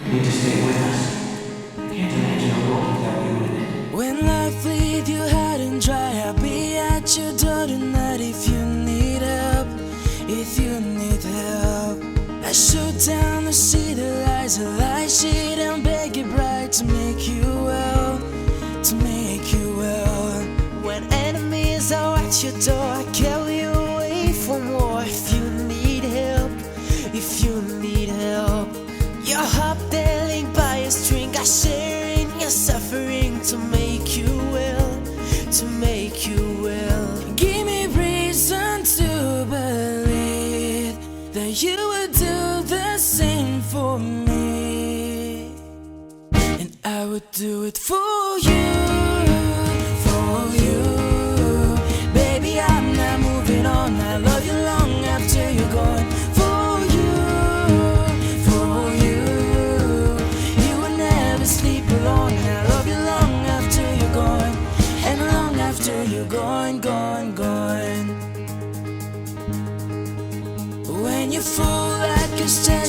You need to stay with us. I can't imagine a world without you in it. When life leaves you hot and dry, I'll be at your door tonight if you need help. If you need help, I shoot down to see the lights, a light sheet and beg it bright to make you well, to make you well. When enemies are at your door, I carry you away from war. If you need help, if you need help, your heart darling by a string, I share in your suffering to make you well, to make you well. Give me reason to believe that you would do the same for me, and I would do it for you, for you. Baby, I'm not moving on. I love you long after you're gone. For you, for you. You will never sleep alone. I love you long after you're gone, and long after you're gone, gone, gone. When you fall like a stone,